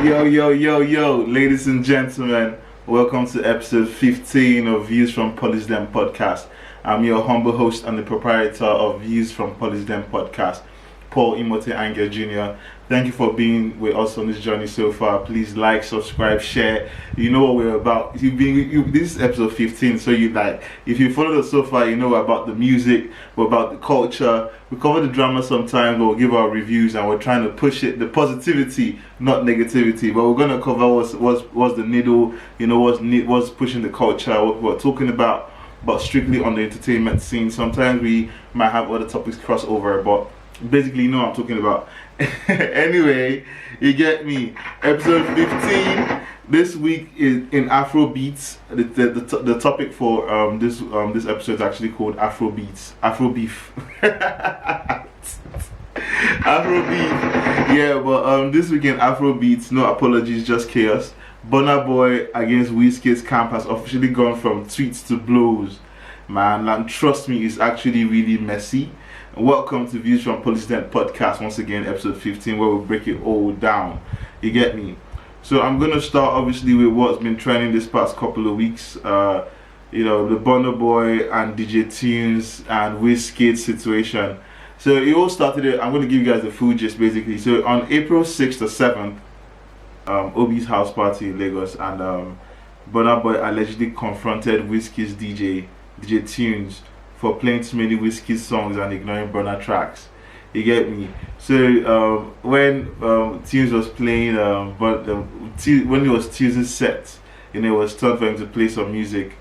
Yo, ladies and gentlemen, welcome to episode 15 of Views from Paulys podcast. I'm your humble host and the proprietor of Views from Paulys podcast, Paul Imote Anger Jr. Thank you for being with us on this journey so far. Please like, subscribe, share. You know what we're about. This is episode 15, so if you followed us so far, you know about the music, we're about the culture. We cover the drama sometimes, we'll give our reviews, and we're trying to push it, the positivity, not negativity. But we're gonna cover what's the needle, what's pushing the culture, what we're talking about, but strictly on the entertainment scene. Sometimes we might have other topics cross over, but basically you know what I'm talking about. Anyway, you get me. Episode 15 this week is in Afrobeats. The topic for this episode is actually called AFROBEEF. AFROBEEF. Yeah, but this week in Afrobeats, no apologies, just chaos. Burna Boy against Wizkid's camp has officially gone from tweets to blows, man, and trust me, it's actually really messy. Welcome to Views from Paulys podcast, once again episode 15, where we break it all down. You get me? So I'm gonna start obviously with what's been trending this past couple of weeks. The Burna Boy and DJ Tunez and Wizkid situation. So it all started. I'm gonna give you guys the full gist basically. So on April 6th or 7th, Obi's house party in Lagos, and Burna Boy allegedly confronted Wizkid's DJ Tunez for playing too many Wizkid songs and ignoring Burna tracks. You get me? So when Tunez was playing, when it was Tunez's set, it was time for him to play some music.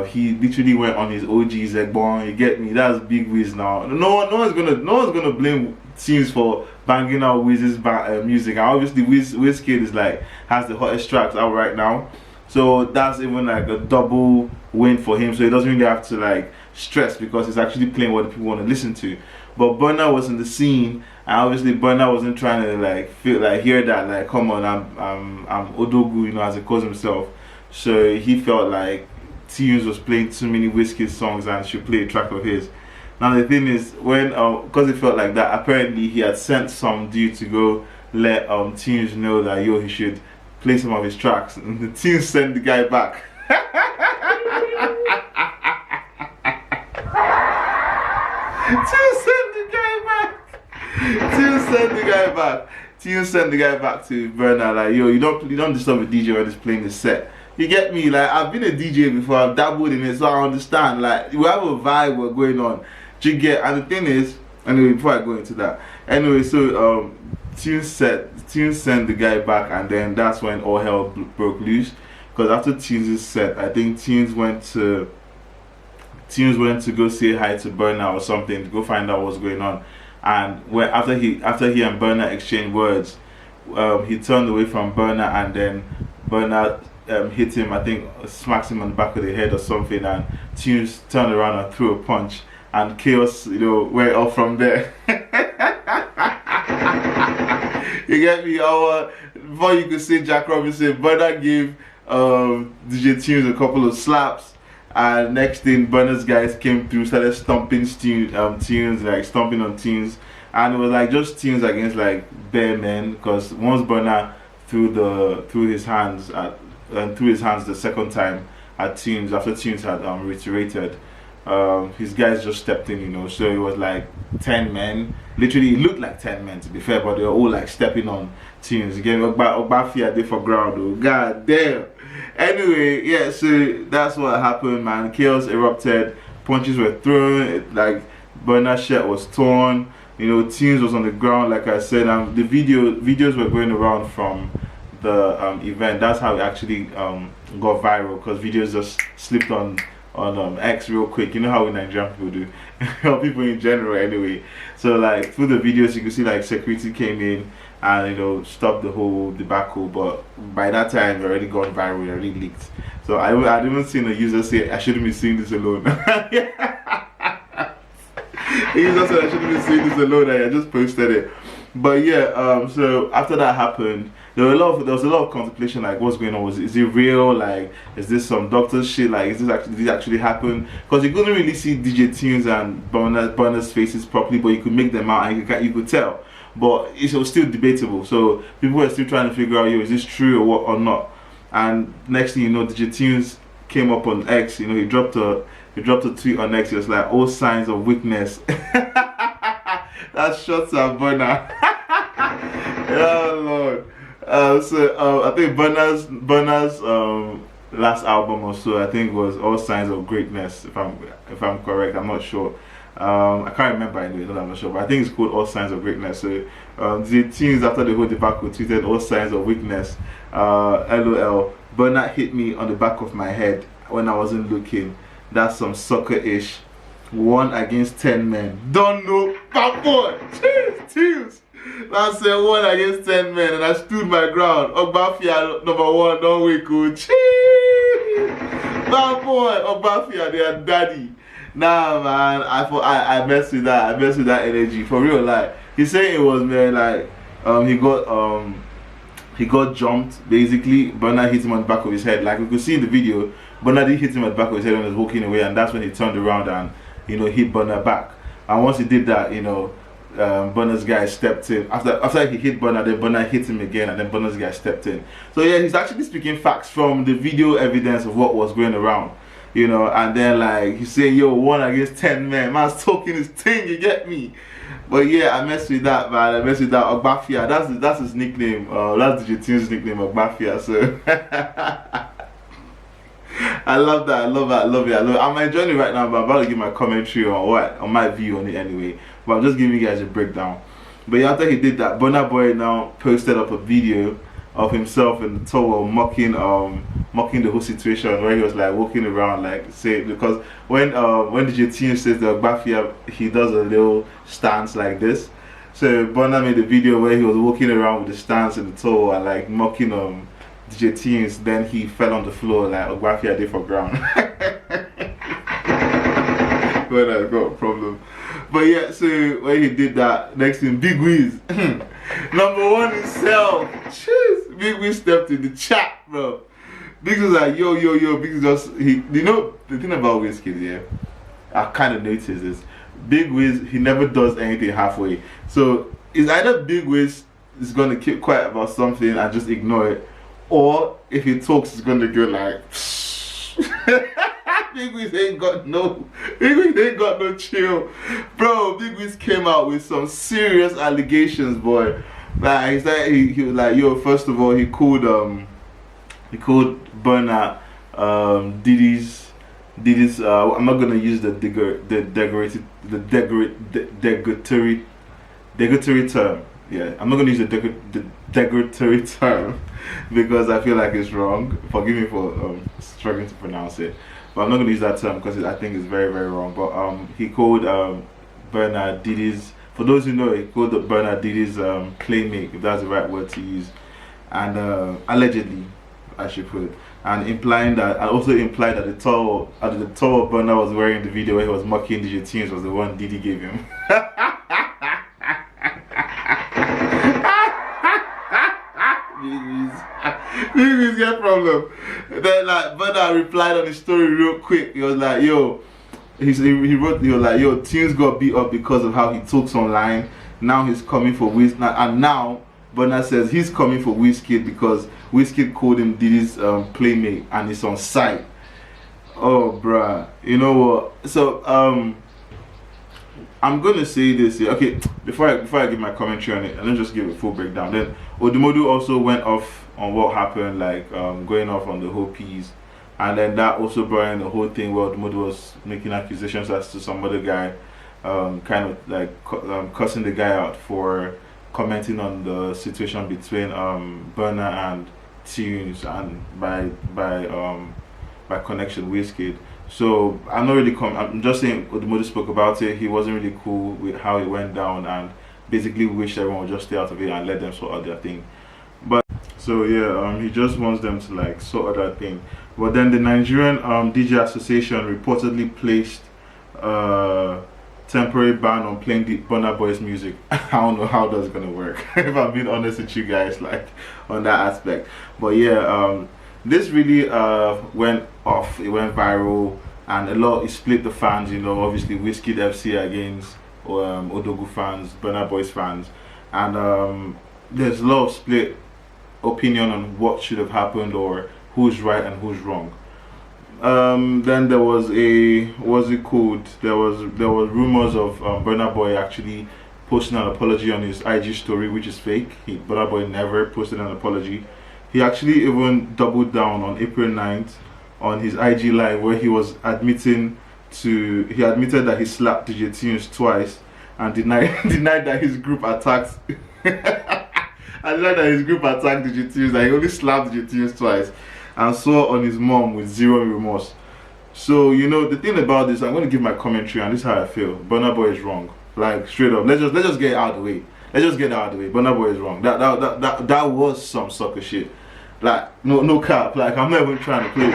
He literally went on his OG Zegbon. You get me? That's big Wiz now. No one's gonna blame Tunez for banging out Wiz's music. And obviously Wizkid is has the hottest tracks out right now. So that's even a double win for him. So he doesn't really have to stress, because he's actually playing what the people want to listen to. But Burna was in the scene, and obviously Burna wasn't trying to hear that come on, I'm Odogu, as he calls himself. So he felt like Tunez was playing too many Wizkid songs and should play a track of his. Now the thing is, when because he felt like that, apparently he had sent some dude to go let Tunez know that he should play some of his tracks, and the Tunez sent the guy back. Tunez sent the guy back to Burna, you don't disturb a DJ when he's playing the set. You get me? I've been a DJ before, I've dabbled in it, so I understand. We have a vibe we're going on. Do you get? And the thing is, anyway, before I go into that, anyway, so Tunez sent the guy back, and then that's when all hell broke loose. Because after Tunez's set, I think Tunez went to go say hi to Burna or something, to go find out what's going on. And after he and Burna exchanged words, he turned away from Burna, and then Burna hit him, I think smacks him on the back of the head or something, and Tunez turned around and threw a punch, and chaos went off from there. You get me? Before you could say Jack Robinson, Burna gave DJ Tunez a couple of slaps, and next thing Burna's guys came through, started stomping Tunez, stomping on Tunez, and it was just Tunez against bare men, because once Burna threw his hands the second time at Tunez, after Tunez had reiterated, his guys just stepped in, so it was 10 men. Literally, it looked like 10 men, to be fair, but they were all stepping on Tunez. Again, Ogbafia did for ground, though. God damn. Anyway, yeah, so that's what happened, man. Chaos erupted, punches were thrown, Burna's shirt was torn, Tunez was on the ground, like I said, and the videos were going around from the event. That's how it actually got viral, because videos just slipped on X real quick. You know how Nigerian people do, or people in general anyway. So through the videos you could see security came in and stopped the whole debacle, but by that time it already gone viral, it already leaked. So I'd even seen a user say, I shouldn't be seeing this alone. The user said I shouldn't be seeing this alone, and I just posted it. But yeah, so after that happened, there was a lot of contemplation, like what's going on, is it real, like is this some doctor shit, like is this actually, did it actually happen? Because you couldn't really see DJ Tunes and Burna's faces properly, but you could make them out and you could tell, but it was still debatable, so people were still trying to figure out, yo, is this true or what or not? And next thing you know, DJ Tunes came up on X, you know, he dropped a tweet on X. It was like, all signs of weakness. That's shots at Burna. Oh Lord. I think Burna's last album or so, I think, was All Signs of Greatness, if I'm correct. I'm not sure. I can't remember anyway, I'm not sure, but I think it's called All Signs of Greatness. So the teens after the whole debacle tweeted All Signs of Weakness. LOL. Burna hit me on the back of my head when I wasn't looking. That's some sucker-ish. 1 against 10 men. Don't know. Bad boy. Cheers. That's 1 against 10 men, and I stood my ground. Ogbafia #1. Don't we go. Cheers. Bad boy. Ogbafia, they are daddy. Nah, man. I messed with that. I messed with that energy for real. Like he said, it was man. Like he got jumped. Basically, Burna hit him on the back of his head. Like we could see in the video, Burna did hit him at the back of his head when he was walking away, and that's when he turned around and, you know, hit Burna back. And once he did that, you know, Burna's guy stepped in. After he hit Burna, then Burna hit him again, and then Burna's guy stepped in. So yeah, he's actually speaking facts from the video evidence of what was going around, you know. And then like he's saying, yo, 1 against 10 men, man's talking his thing, you get me? But yeah, I messed with that, man. I messed with that. Ogbafia, that's his nickname. That's DJ Tunes' nickname, Ogbafia. So I love that. I love it. I'm enjoying it right now, but I'm about to give my commentary on my view on it anyway. But I'm just giving you guys a breakdown. But yeah, after he did that, Burna Boy now posted up a video of himself in the towel mocking the whole situation, where he was like walking around, like say, because when DJ Tunes says the Ogbafia, he does a little stance like this. So Burna made a video where he was walking around with the stance in the towel and like mocking DJ Tunes. Then he fell on the floor like Ogbafia did for ground. When I got a problem. But yeah, so when he did that, next thing, Big Wiz, #1 himself. Jeez, Big Wiz stepped in the chat, bro. Big Wiz was like, yo, Big Wiz just, you know, the thing about Wizkid, yeah, I kind of noticed this. Big Wiz, he never does anything halfway. So it's either Big Wiz is going to keep quiet about something and just ignore it, or if he talks, he's going to go like, Big Wiz ain't got no chill, bro. Big Wiz came out with some serious allegations, boy. Like he said, he was like, yo, first of all, he called Burna Diddy's I'm not gonna use the derogatory term. Yeah, I'm not gonna use the derogatory term because I feel like it's wrong. Forgive me for struggling to pronounce it, but I'm not gonna use that term because I think it's very, very wrong. But he called Burna Diddy's, for those who know, he called Burna Diddy's playmate, if that's the right word to use, and allegedly, I should put, and implying that, and also implied that the towel Burna was wearing in the video where he was mocking DJ Tunes was the one Diddy gave him. Big Wiz get problem. Then like Burna replied on his story real quick. He was like, yo, he wrote, he was like, yo, Tunes got beat up because of how he talks online. Now he's coming for Wiz, and now Burna says he's coming for Wizkid because Wizkid called him Diddy's playmate and it's on site. Oh bruh, you know what? So I'm gonna say this here. Okay, before I give my commentary on it, and then just give a full breakdown. Then Odumodu also went off on what happened, like going off on the whole piece, and then that also brought in the whole thing where Odumodu was making accusations as to some other guy, kind of like cussing the guy out for commenting on the situation between Burna and Tunes, and by connection Wizkid. So I'm not really I'm just saying Odumodu spoke about it. He wasn't really cool with how it went down and basically wished everyone would just stay out of it and let them sort out their thing. But so yeah, he just wants them to like sort out their thing. But then the Nigerian DJ Association reportedly placed temporary ban on playing the Burna Boy's music. I don't know how that's gonna work. If I'm being honest with you guys, like on that aspect. But yeah, this really went off. It went viral, and a lot. It split the fans. You know, obviously Wizkid FC against Odogu fans, Burna Boy's fans, and there's a lot of split opinion on what should have happened or who's right and who's wrong. Then there was what's it called? There was rumors of Burna Boy actually posting an apology on his IG story, which is fake. Burna Boy never posted an apology. He actually even doubled down on April 9th on his IG live where he admitted that he slapped DJ Tunez twice and denied that his group attacked DJ Tunez, that he only slapped DJ Tunez twice and swore on his mom with zero remorse. So, you know, the thing about this, I'm going to give my commentary, and this is how I feel. Burna Boy is wrong. Like, straight up. Let's just get it out of the way. Burna Boy is wrong. That was some sucker shit. Like, no cap. Like, I'm not even trying to play.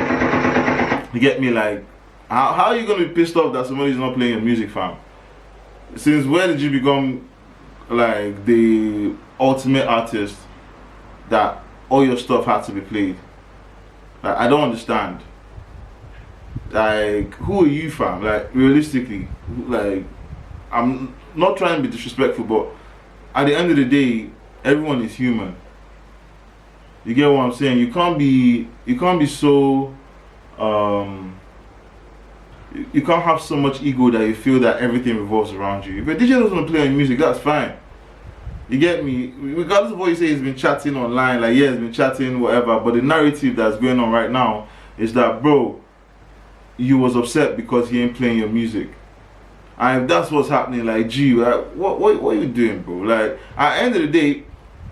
You get me? Like, how are you going to be pissed off that somebody's not playing your music, fam? Since when did you become, like, the ultimate artist that all your stuff had to be played? Like, I don't understand. Like, who are you, fam? Like, realistically, like, I'm not trying to be disrespectful, but at the end of the day, everyone is human. You get what I'm saying? You can't be so you can't have so much ego that you feel that everything revolves around you. If a DJ doesn't want to play on music, that's fine. You get me? Regardless of what you say, he's been chatting online, like, yeah, he's been chatting, whatever, but the narrative that's going on right now is that, bro, you was upset because he ain't playing your music. And if that's what's happening, like, gee, like, what are you doing, bro? Like, at the end of the day,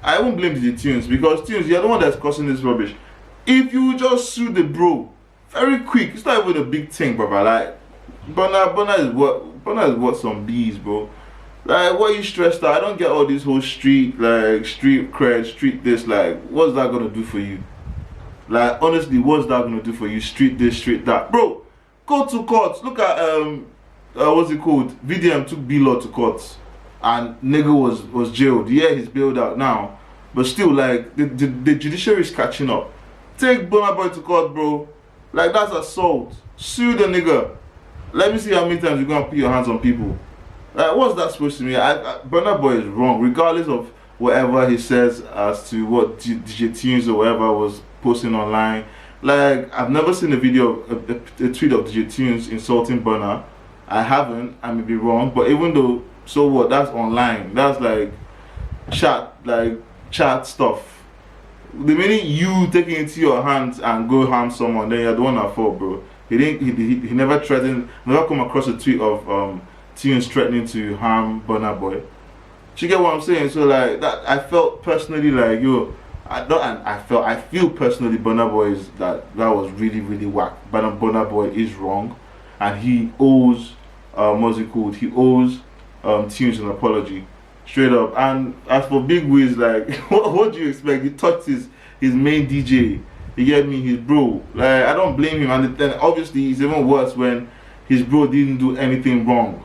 I won't blame the Tunez, because Tunez, you're the one that's causing this rubbish. If you just sue the bro, very quick, it's not even a big thing, brother. Like, Burna is what some bees, bro. Like, what are you stressed out? I don't get all this whole street cred, street this. Like, what's that gonna do for you? Like, honestly, what's that gonna do for you? Street this, street that, bro. Go to court. Look at what's it called? VDM took B-Law to court, and nigga was jailed. Yeah, he's bailed out now, but still, like, the judiciary is catching up. Take Burna Boy to court, bro. Like, that's assault. Sue the nigga. Let me see how many times you're gonna put your hands on people. Like, what's that supposed to mean? Burna Boy is wrong, regardless of whatever he says as to what DJ Tunez or whatever was posting online. Like, I've never seen a video, a tweet of DJ Tunez insulting Burna. I haven't. I may be wrong, but even though, so what? That's online. That's like chat stuff. The minute you take it into your hands and go harm someone, then you're the one at fault, bro. He never threatened. Never come across a tweet of Tunez threatening to harm Burna Boy. You get what I'm saying? So, like, that, I felt personally like, yo, I feel personally Burna Boy that was really, really whack. But Burna Boy is wrong, and he owes what's it called? He owes Tunez an apology, straight up. And as for Big Wiz, like, what do you expect? He touched his main DJ. You get me? His bro. Like, I don't blame him. And then obviously it's even worse when his bro didn't do anything wrong.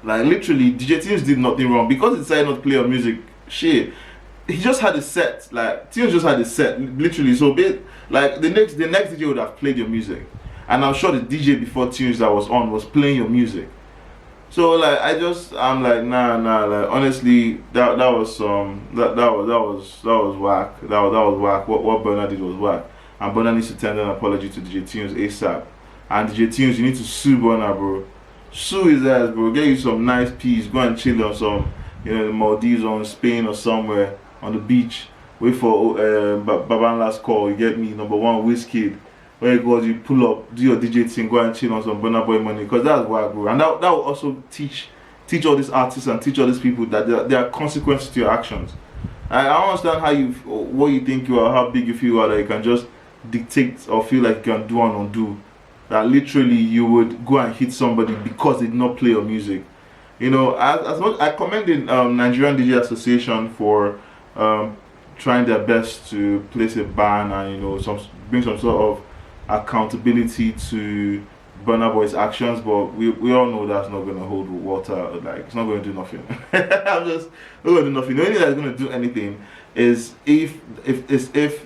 Like, literally, DJ Tunez did nothing wrong because he decided not to play on music. Shit, he just had a set. Like, Tunez just had a set, literally. So, like, the next DJ would have played your music, and I'm sure the DJ before Tunez that was on was playing your music. So, like, I'm like, nah. Like, honestly, that was whack. That was whack. What Burna did was whack, and Burna needs to tender an apology to DJ Tunez ASAP. And DJ Tunez, you need to sue Burna, bro. Sue his ass, bro. Get you some nice peace. Go and chill on some, you know, the Maldives or in Spain or somewhere on the beach. Wait for Babanla's call. You get me? Number one, Wizkid. Where it goes, you pull up, do your DJ thing, go and chill on some Burna Boy money. Because that's why, bro. And that will also teach all these artists and teach all these people that there are consequences to your actions. I don't understand what you think you are, how big you feel you are, that you can just dictate or feel like you can do and undo. That literally you would go and hit somebody because they did not play your music. You know, as much I commend the Nigerian DJ Association for trying their best to place a ban and, you know, bring some sort of accountability to Burna Boy's actions, but we all know that's not gonna hold water. Like, it's not gonna do nothing. I'm just not gonna do nothing. The only thing that's gonna do anything is if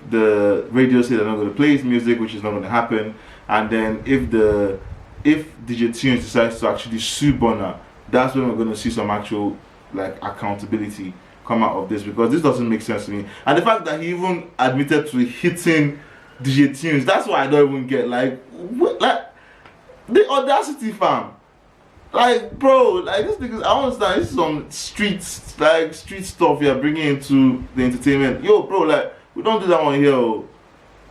the radio say they're not gonna play his music, which is not gonna happen, and then if DJ Tunez decides to actually sue Burna, that's when we're gonna see some actual like accountability come out of this, because this doesn't make sense to me. And the fact that he even admitted to hitting DJ Tunez, that's why I don't even get, like, what, like, the audacity, fam. Like, bro, like, this niggas, I understand, this is some street stuff you're bringing into the entertainment. Yo, bro, like, we don't do that one here, oh.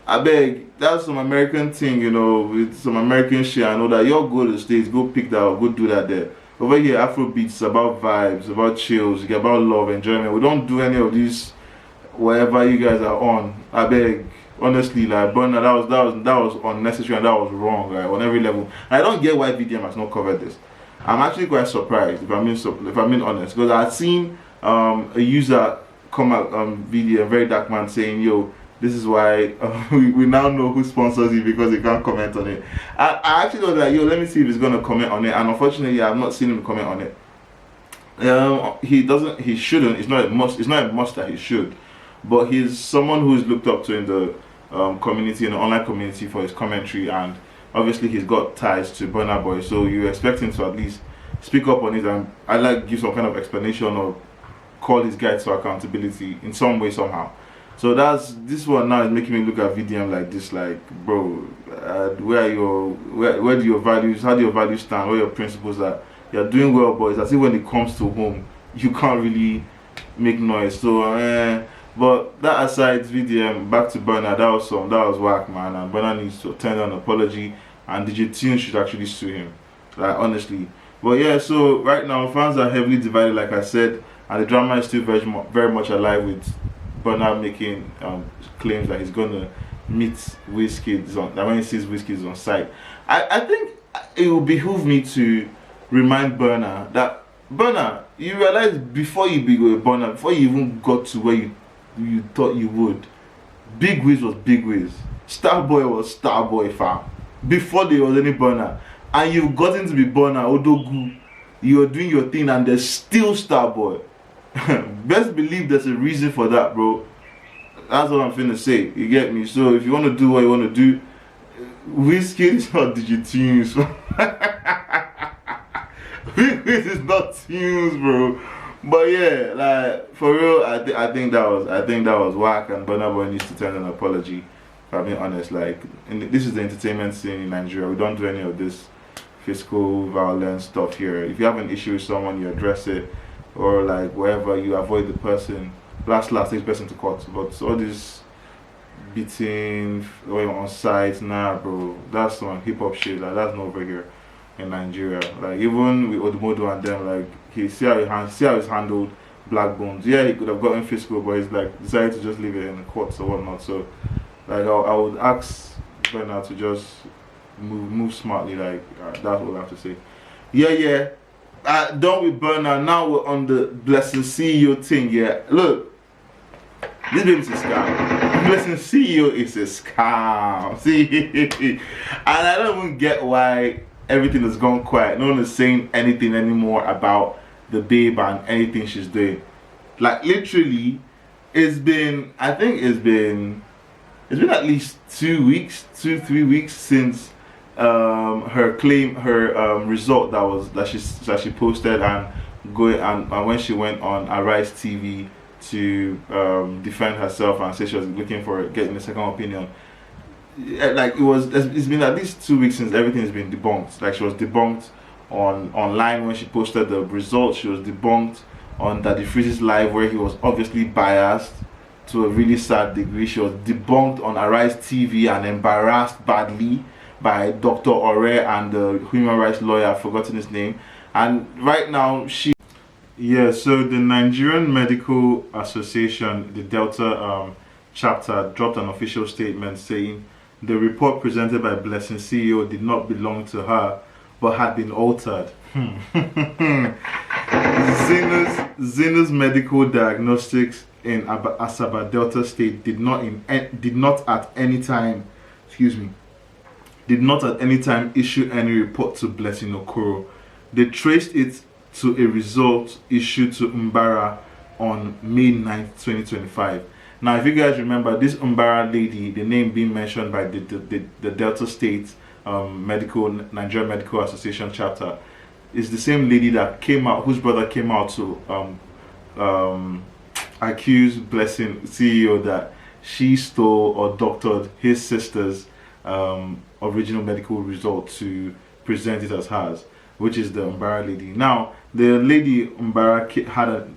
I beg, that's some American thing, you know, with some American shit. I know that. Y'all go to the States, go pick that up, go do that there. Over here, Afrobeats is about vibes, about chills, about love, enjoyment. We don't do any of these wherever you guys are on. I beg, honestly, like, Burna, that was unnecessary and that was wrong, right, on every level. And I don't get why VDM has not covered this. I'm actually quite surprised, if I'm being honest, because I've seen a user come out video, a very dark man, saying, yo, this is why we now know who sponsors it, because he can't comment on it. I actually was like, yo, let me see if he's gonna comment on it, and unfortunately I've not seen him comment on it. He shouldn't. It's not a must that he should, but he's someone who's looked up to in the community, in the online community, for his commentary, and obviously he's got ties to Burna Boy, so you expect him to at least speak up on it, and I like give some kind of explanation or call his guy to accountability in some way, somehow. So this one now is making me look at VDM like this, like, bro, where do your values, how do your values stand, where your principles are? You're doing well, but it's as if when it comes to home, you can't really make noise. So, but that aside, VDM, back to Burna, that was whack, man, and Burna needs to tender an apology, and DJ Tunez should actually sue him, like, honestly. But yeah, so right now fans are heavily divided, like I said, and the drama is still very much alive, with Burna making claims that he's gonna meet Wizkid when he sees Wizkid on site. I think it will behoove me to remind Burna that, Burna, you realize before you became Burna, before you even got to where you thought you would, Big Wiz was Big Wiz, Starboy was Starboy, fam, before there was any Burna. And you've gotten to be Burna, Odogu, you're doing your thing, and there's still Starboy. Best believe there's a reason for that, bro. That's what I'm finna say, you get me? So if you want to do what you want to do, Wizkid is not DJ Tunez. Wizkid is not Tunez, bro. But yeah, like, for real, I think that was whack, and Burna Boy needs to tender an apology, if I'm being honest. Like, this is the entertainment scene in Nigeria. We don't do any of this physical violence stuff here. If you have an issue with someone, you address it, or like wherever, you avoid the person. Last takes person to court. But all this beating or on sites, nah, bro, that's some hip hop shit. Like, that's not over here in Nigeria. Like, even with Odumodu and them, like, see how he's handled Black Bones. Yeah, he could have gotten physical, but he's like decided to just leave it in the courts or whatnot. So like, I would ask Burna to just move smartly. Like, that's what I have to say. Yeah. Done with Burna. Now we're on the Blessing CEO thing. Yeah, look, this baby's a scam. Blessing CEO is a scam. See, and I don't even get why everything has gone quiet. No one is saying anything anymore about the babe and anything she's doing. Like, literally, it's been at least 2 weeks, 2-3 weeks since her result that she posted, and when she went on Arise TV to defend herself and say she was looking for getting a second opinion. Like, it's been at least 2 weeks since everything has been debunked. Like, she was debunked online when she posted the results. She was debunked on Daddy Freeze's live, where he was obviously biased to a really sad degree. She was debunked on Arise TV and embarrassed badly by Dr. Ore and the human rights lawyer, I've forgotten his name. And right now so the Nigerian Medical Association, the Delta chapter, dropped an official statement saying the report presented by Blessing CEO did not belong to her, but had been altered. Zena's medical diagnostics in Asaba Delta State did not at any time, did not at any time issue any report to Blessing Okoro. They traced it to a result issued to Mbara on May 9th, 2025. Now, if you guys remember, this Mbara lady, the name being mentioned by the Delta State Nigerian Medical Association chapter, is the same lady that came out, whose brother came out to accuse Blessing CEO that she stole or doctored his sister's original medical result to present it as hers, which is the Mbara lady. Now, the lady Mbara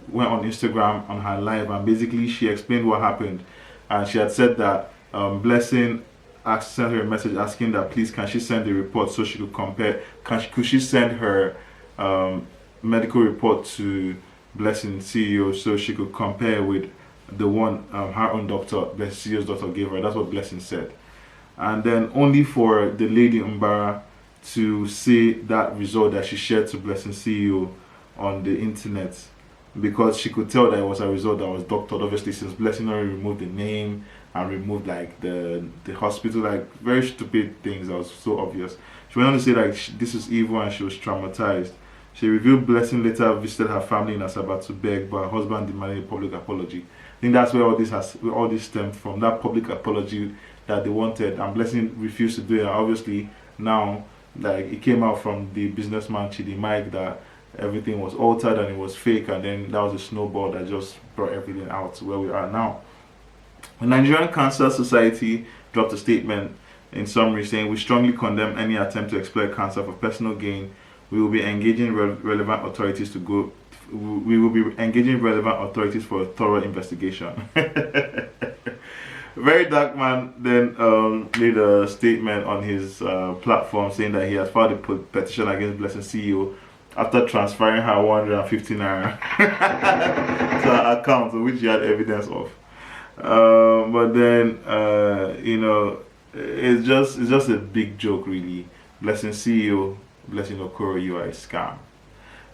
went on Instagram on her live, and basically she explained what happened, and she had said that Blessing sent her a message asking that please can she send the report so she could compare. Could she send her medical report to Blessing CEO so she could compare with the one her own doctor, Blessing CEO's doctor, gave her. That's what Blessing said. And then only for the lady Mbara to see that result that she shared to Blessing CEO on the internet, because she could tell that it was a result that was doctored, obviously, since Blessing already removed the name and removed like the hospital, like very stupid things that was so obvious. She went on to say like this is evil and she was traumatized. She revealed Blessing later visited her family in Asaba to beg, but her husband demanded a public apology. I think that's where all this stemmed from, that public apology that they wanted, and Blessing refused to do it. And obviously now, like, it came out from the businessman Chidi Mike that everything was altered and it was fake, and then that was a snowball that just brought everything out to where we are now. The Nigerian Cancer Society dropped a statement in summary saying, we strongly condemn any attempt to exploit cancer for personal gain. We will be engaging relevant authorities for a thorough investigation. Very Dark Man then made a statement on his platform saying that he has filed a petition against Blessing CEO after transferring her 150 naira to her account, which he had evidence of. But then it's just a big joke, really. Blessing CEO, Blessing Okoro, you are a scam.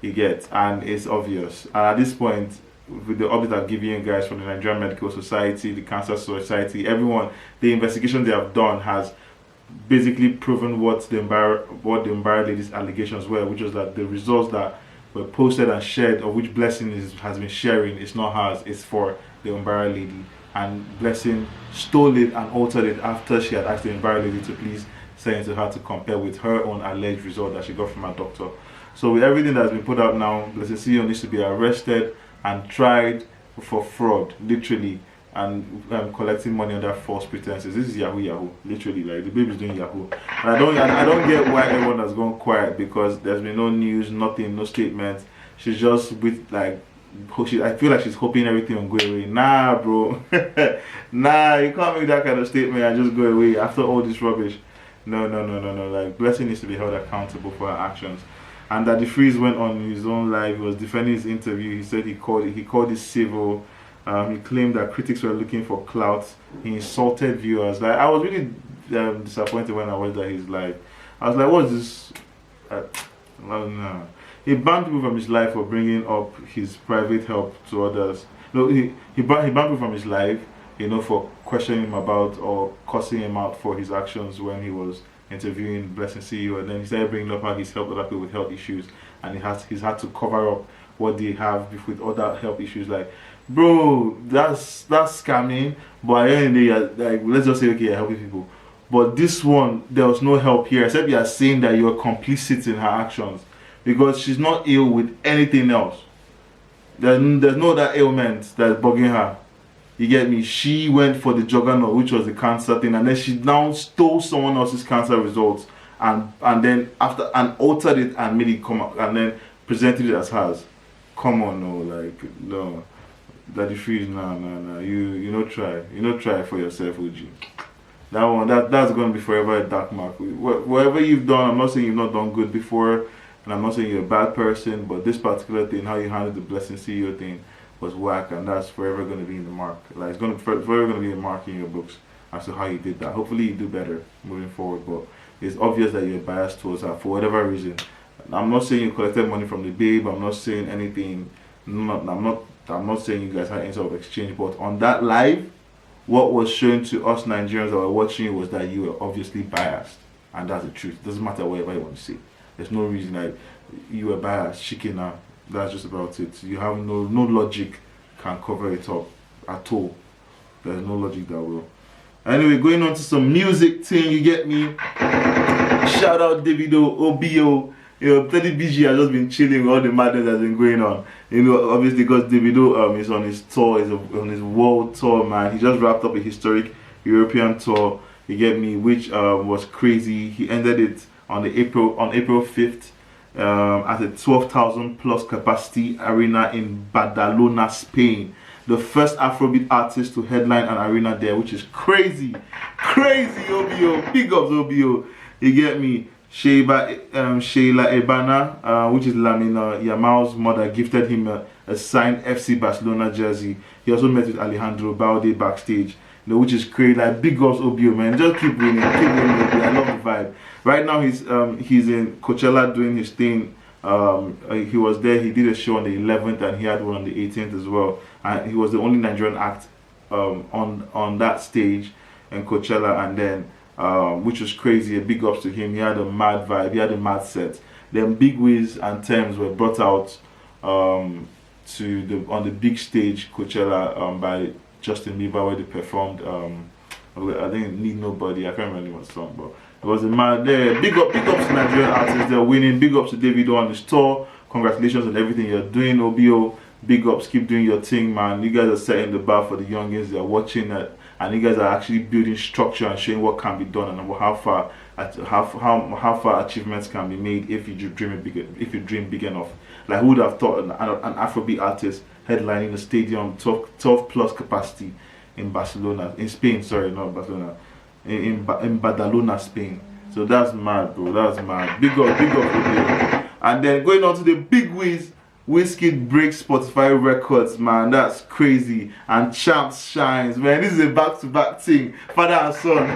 You get, and it's obvious. And at this point, with the update I've given you guys from the Nigerian Medical Society, the Cancer Society, everyone, the investigation they have done has basically proven what the Mbara lady's allegations were, which was that the results that were posted and shared, of which Blessing has been sharing, is not hers, it's for the Mbara lady. And Blessing stole it and altered it after she had asked the Mbara lady to please send it to her to compare with her own alleged result that she got from her doctor. So with everything that's been put out now, Blessing CEO needs to be arrested and tried for fraud, literally, and collecting money under false pretenses. This is Yahoo, literally, like the baby's doing Yahoo. And I don't get why everyone has gone quiet, because there's been no news, nothing, no statements. She's just with like, I feel like she's hoping everything will go away. Nah, bro, nah, you can't make that kind of statement and just go away after all this rubbish. No. Like, Blessing needs to be held accountable for her actions. And that the freeze went on his own live. He was defending his interview. He said he called it civil. He claimed that critics were looking for clout. He insulted viewers. Like, I was really disappointed when I watched that his live. I was like, what's this? No. He banned people from his live for bringing up his private help to others. No, he banned people from his live, for questioning him about or cussing him out for his actions when he was interviewing Blessing CEO, and then he started bringing up how he's helped other people with health issues, and he's had to cover up what they have with other health issues. Like, bro, that's scamming. But at the end of the day, like, let's just say, okay, you're helping people, but this one, there was no help here, except you are saying that you're complicit in her actions, because she's not ill with anything else. There's no other ailment that's bugging her. You get me? She went for the juggernaut, which was the cancer thing, and then she now stole someone else's cancer results and then altered it and made it come out and then presented it as hers. Come on, no. Daddy Freeze, no. You not try for yourself, OG. That one, that's gonna be forever a dark mark. Whatever you've done, I'm not saying you've not done good before, and I'm not saying you're a bad person, but this particular thing, how you handled the Blessing CEO thing, was whack, and that's forever going to be in the mark. Like, it's forever going to be a mark in your books as to how you did that. Hopefully you do better moving forward, but it's obvious that you're biased towards her for whatever reason. I'm not saying you collected money from the babe. I'm not saying anything. I'm not saying you guys had any sort of exchange. But on that live, what was shown to us Nigerians that were watching was that you were obviously biased. and that's the truth. It doesn't matter whatever you want to say. There's no reason like you were biased, chicken now. That's just about it. You have no logic can cover it up at all. There's no logic that will. Anyway, going on to some music thing, you get me? Shout out Davido, OBO. You know, Teddy BG has just been chilling with all the madness that's been going on. You know, obviously because Davido is on his tour, is on his world tour, man. He just wrapped up a historic European tour, you get me, which was crazy. He ended it on April 5th at a 12,000 plus capacity arena in Badalona, Spain. The first Afrobeat artist to headline an arena there, which is crazy. Crazy, OBO. Big ups, OBO. You get me? Sheila Ebana, which is Lamina Yamal's mother, gifted him a signed FC Barcelona jersey. He also met with Alejandro Balde backstage, you know, which is crazy. Like, big ups, OBO, man. Just keep winning, OBO. I love the vibe. Right now, he's in Coachella doing his thing. He was there. He did a show on the 11th, and he had one on the 18th as well. And he was the only Nigerian act on that stage in Coachella, and then which was crazy. A big ups to him. He had a mad vibe. He had a mad set. Then Big Wiz and Thames were brought out on the big stage Coachella by Justin Bieber, where they performed. I think Need Nobody. I can't remember what song, but it was a mad there. Big ups to Nigerian artists. They're winning. Big ups to Davido on his tour. Congratulations on everything you're doing, OBO. Big ups, keep doing your thing, man. You guys are setting the bar for the youngins. They're watching it, and you guys are actually building structure and showing what can be done and how far achievements can be made if you dream big enough. Like, who would have thought an Afrobeat artist headlining a stadium 12 plus capacity in Barcelona, in Spain? Sorry, not Barcelona, in Badalona, Spain. So that's mad, bro. That's mad. Big up. And then going on to the big Wiz. Wizkid breaks Spotify records, man. That's crazy. And Champs shines, man. This is a back-to-back thing, father and son.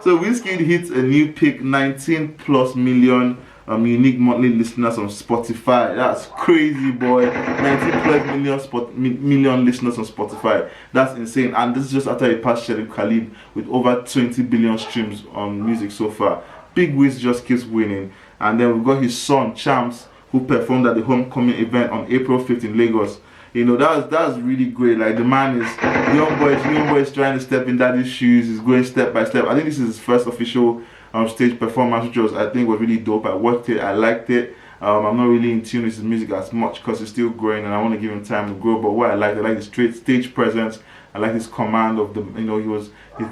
So Wizkid hits a new peak, 19 plus million unique monthly listeners on Spotify. That's crazy, boy. 19 plus million listeners on Spotify. That's insane. And this is just after he passed Sheriff Khalid with over 20 billion streams on music so far. Big Wiz just keeps winning. And then we've got his son Champs, who performed at the homecoming event on April 5th in Lagos. You know, that's really great. Like, the man is young boy is trying to step in daddy's shoes. He's going step by step. I think this is his first official stage performance, which was really dope. I watched it, I liked it. I'm not really in tune with his music as much because he's still growing, and I want to give him time to grow. But what I like the stage presence. I like his command of the, you know,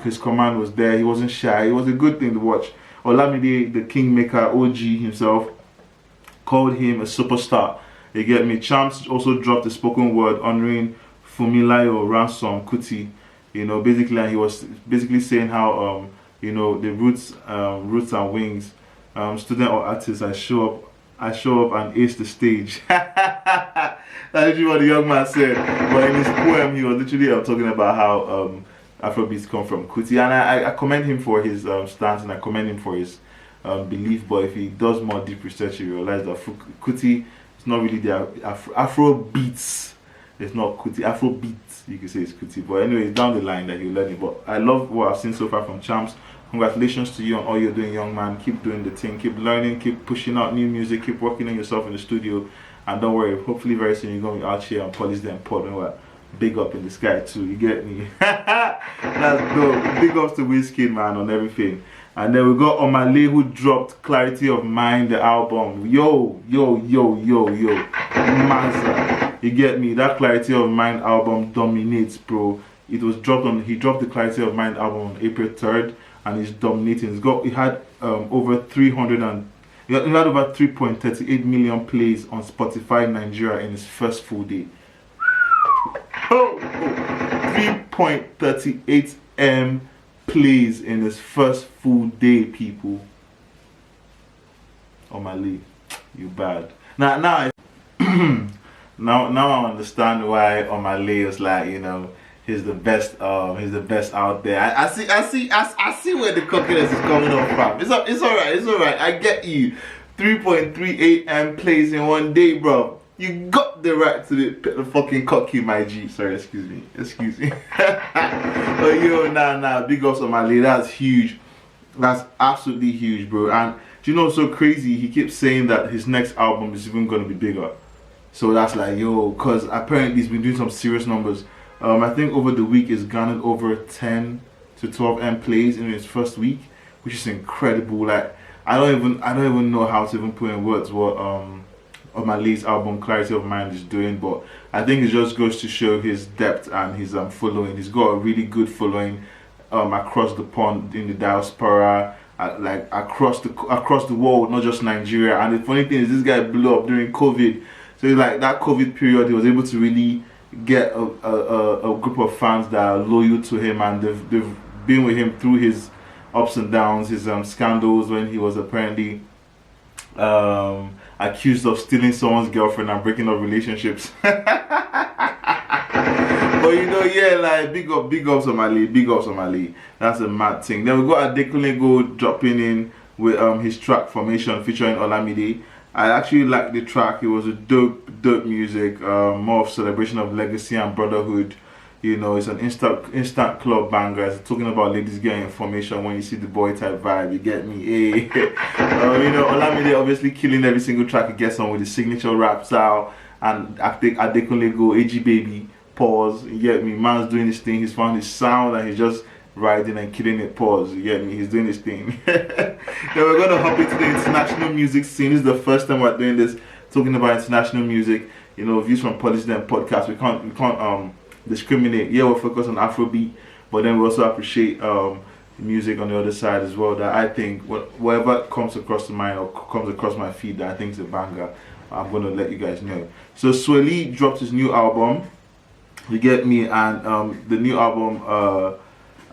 his command was there. He wasn't shy. It was a good thing to watch. Olamide, the Kingmaker, OG himself, called him a superstar. You get me? Champs also dropped a spoken word honoring Fumilayo Ransom Kuti. You know, basically, and he was basically saying how you know, the roots and wings, student or artist, I show up and ace the stage. That's literally what the young man said. But in his poem, he was literally talking about how Afrobeats come from Kuti, and I commend him for his stance, and I commend him for his belief. But if he does more deep research, he realizes that Kuti is not really the Afrobeats. It's not Kuti. Afrobeats, you can say it's Kuti. But anyway, it's down the line that he'll learn it. But I love what I've seen so far from Champs. Congratulations to you on all you're doing, young man. Keep doing the thing. Keep learning. Keep pushing out new music. Keep working on yourself in the studio. And don't worry, hopefully very soon you're going to be out here on Paulys and Pod. Big up in the sky too. You get me? That's dope. Big ups to Wizkid, man, on everything. And then we got Omah Lay, who dropped Clarity of Mind, the album. Yo. Mazza. You get me? That Clarity of Mind album dominates, bro. It was dropped he dropped the Clarity of Mind album on April 3rd, and it's dominating. It had over 3.38 million plays on Spotify Nigeria in its first full day. 3.38 M plays in his first full day, people. Omah Lay, you bad. Now I understand why Omah Lay is like, you know, he's the best out there. I see where the cockiness is coming off from. It's alright. I get you. 3.38 M plays in one day, bro. You got the right to the fucking cocky, my G. Sorry, excuse me. But yo, nah, big ups on Omah Lay. That's huge. That's absolutely huge, bro. And do you know what's so crazy? He keeps saying that his next album is even gonna be bigger. So that's like, yo, cause apparently he's been doing some serious numbers. I think over the week it's garnered over 10 to 12 M plays in his first week, which is incredible. Like I don't even know how to even put in words what Omah Lay's album Clarity of Mind is doing, but I think it just goes to show his depth and his following. He's got a really good following across the pond in the diaspora, like across the world, not just Nigeria. And the funny thing is, this guy blew up during COVID. So like that COVID period, he was able to really get a group of fans that are loyal to him, and they've been with him through his ups and downs, his scandals when he was apparently accused of stealing someone's girlfriend and breaking up relationships. But you know, yeah, like big ups Omah Lay, big ups Omah Lay. That's a mad thing. Then we got Adekunle dropping in with his track Formation featuring Olamide. I actually liked the track. It was a dope music, more of celebration of legacy and brotherhood. You know, it's an instant club banger. It's talking about ladies getting information when you see the boy type vibe. You get me? Hey. You know, Olamide obviously killing every single track he gets on with his signature rap style. And I think Adekunle go AG baby, pause. You get me? Man's doing this thing. He's found his sound and he's just riding and killing it, pause. You get me? He's doing this thing. Then we're gonna hop into the international music scene. This is the first time we're doing this, talking about international music. You know, views from Paulys then podcast. We can't discriminate. Yeah, we're focused on Afrobeat, but then we also appreciate music on the other side as well. That I think whatever comes across the mind or comes across my feed that I think is a banger, I'm gonna let you guys know. So Sweli dropped his new album. You get me? And the new album,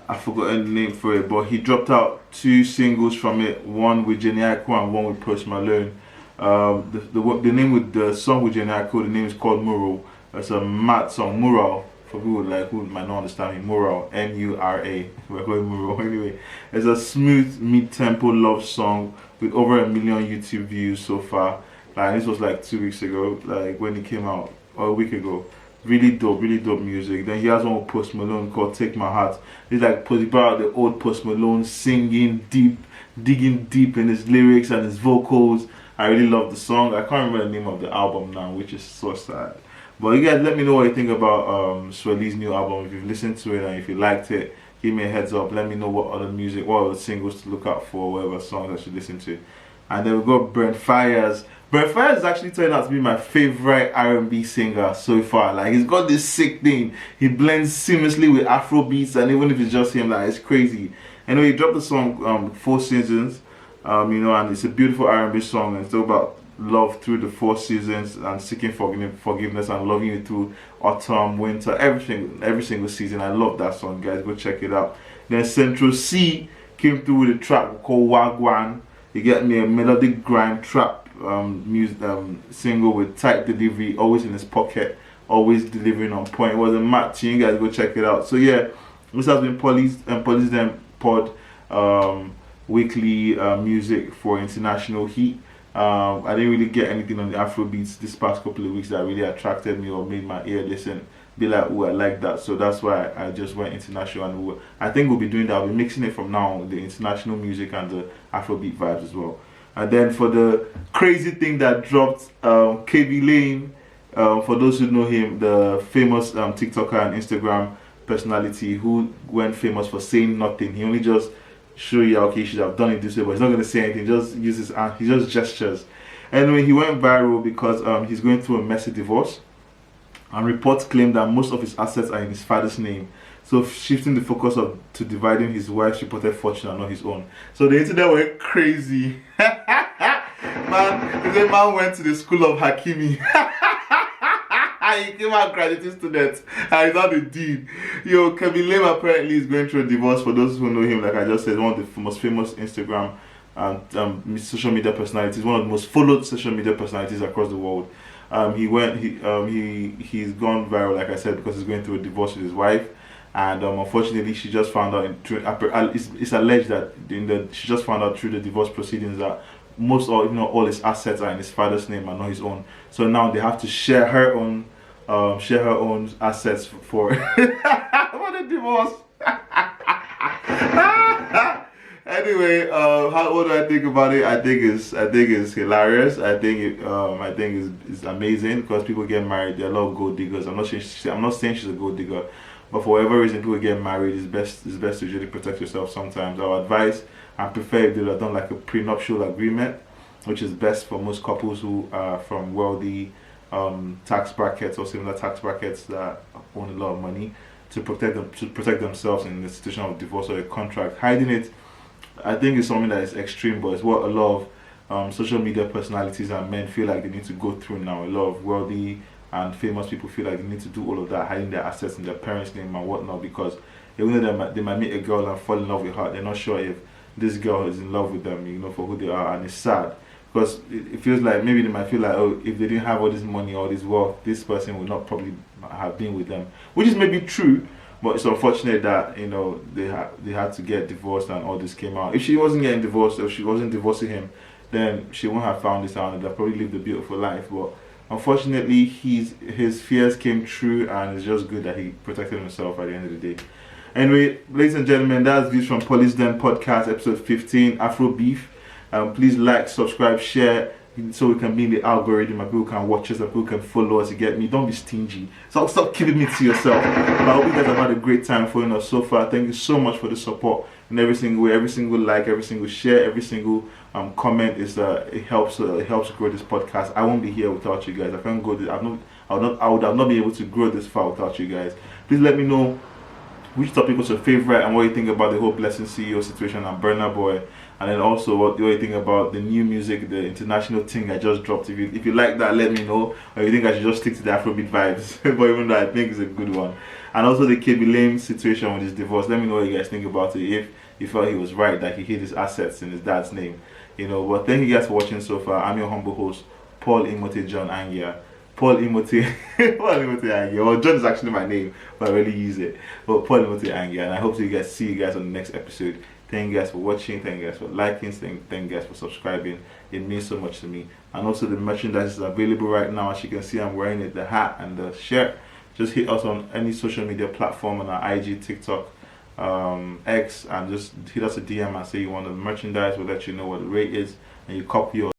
I've forgotten the name for it, but he dropped out 2 singles from it, one with Jenny Aiko and one with Post Malone. The name with the song with Jenny Aiko, the name is called Mural. It's a mad song, Mural, for people who might not understand me. Mural, M-U-R-A. We're calling Mural anyway. It's a smooth mid-tempo love song with over 1 million YouTube views so far. Like this was like 2 weeks ago, like when it came out, or a week ago. Really dope music. Then he has one with Post Malone called Take My Heart. He's like about the old Post Malone, singing deep, digging deep in his lyrics and his vocals. I really love the song. I can't remember the name of the album now, which is so sad. But you guys, let me know what you think about Sweli's new album. If you've listened to it and if you liked it, give me a heads up. Let me know what other music, what other singles to look out for, whatever songs I should listen to. And then we got Brent Faiyaz. Brent Faiyaz is actually turned out to be my favorite R&B singer so far. Like he's got this sick thing. He blends seamlessly with Afro beats, and even if it's just him, like it's crazy. Anyway, he dropped the song 4 Seasons. You know, and it's a beautiful R&B song, and it's all about love through the 4 seasons and seeking forgiveness and loving you through autumn, winter, every single season. I love that song, guys. Go check it out. Then Central C came through with a track called Wagwan. You get me, a melodic grime trap single with tight delivery, always in his pocket, always delivering on point. It was a mad tune. You guys go check it out. So yeah, this has been Paulys Then Pod weekly music for international heat. I didn't really get anything on the Afrobeats this past couple of weeks that really attracted me or made my ear listen, be like, oh, I like that. So that's why I just went international, and I think we'll be doing that. I'll be mixing it from now on, the international music and the Afrobeat vibes as well. And then for the crazy thing that dropped, Khaby Lame, for those who know him, the famous TikToker and Instagram personality who went famous for saying nothing. He only just show you, okay, you should have done it this way, but he's not going to say anything, just uses he just gestures. Anyway, he went viral because he's going through a messy divorce, and reports claim that most of his assets are in his father's name, so shifting the focus to dividing his wife's reported fortune and not his own. So the internet went crazy. The man went to the school of Hakimi. He came out graduating student and he's not the dean. Yo, Khaby Lame apparently is going through a divorce. For those who know him, like I just said, one of the most famous Instagram and social media personalities, one of the most followed social media personalities across the world. He's gone viral, like I said, because he's going through a divorce with his wife, and unfortunately, she just found out. It's alleged that she just found out through the divorce proceedings that most or all his assets are in his father's name and not his own. So now they have to share her own assets for for the divorce. Anyway, what do I think about it? I think it's hilarious. I think it's amazing because people get married. There are a lot of gold diggers. I'm not saying she's a gold digger, but for whatever reason, people get married. It's best to usually protect yourself. Sometimes I would advise and prefer if they have done like a prenuptial agreement, which is best for most couples who are from wealthy tax brackets or similar tax brackets that own a lot of money, to protect themselves in the situation of divorce or a contract. Hiding it, I think, is something that is extreme, but it's what a lot of social media personalities and men feel like they need to go through now. A lot of wealthy and famous people feel like they need to do all of that, hiding their assets in their parents' name and whatnot, because even though they might meet a girl and fall in love with her, they're not sure if this girl is in love with them, for who they are, and it's sad. Because it feels like maybe they might feel like, oh, if they didn't have all this money, all this wealth, this person would not probably have been with them, which is maybe true, but it's unfortunate that they had to get divorced and all this came out. If she wasn't getting divorced, or if she wasn't divorcing him, then she wouldn't have found this out and they'd probably lived a beautiful life. But unfortunately, his fears came true, and it's just good that he protected himself at the end of the day. Anyway, ladies and gentlemen, that's views from Paulys podcast, episode 15, AfroBeef. Please like, subscribe, share, so we can be in the algorithm and people can watch us and people can follow us. You get me? Don't be stingy. Stop keeping me to yourself. But I hope you guys have had a great time following us so far. Thank you so much for the support in every single way, every single like, every single share, every single comment. It helps grow this podcast. I won't be here without you guys. I can't go. I would have not been able to grow this far without you guys. Please let me know which topic was your favorite and what you think about the whole Blessing CEO situation and Burna Boy, and then also what you think about the new music, the international thing I just dropped. If you like that, let me know. Or you think I should just stick to the Afrobeat vibes, but even though I think it's a good one. And also the Khaby Lame situation with his divorce. Let me know what you guys think about it. If you felt he was right that he hid his assets in his dad's name, But thank you guys for watching so far. I'm your humble host, Paul Imote John Angia. Paul Imote Angia. Well, John is actually my name, but I really use it. But Paul Imote Angia, and I hope to see you guys on the next episode. Thank you guys for watching. Thank you guys for liking. Thank you guys for subscribing. It means so much to me. And also the merchandise is available right now. As you can see, I'm wearing it, the hat and the shirt. Just hit us on any social media platform on our IG, TikTok, X, and just hit us a DM and say you want the merchandise. We'll let you know what the rate is, and you copy yours.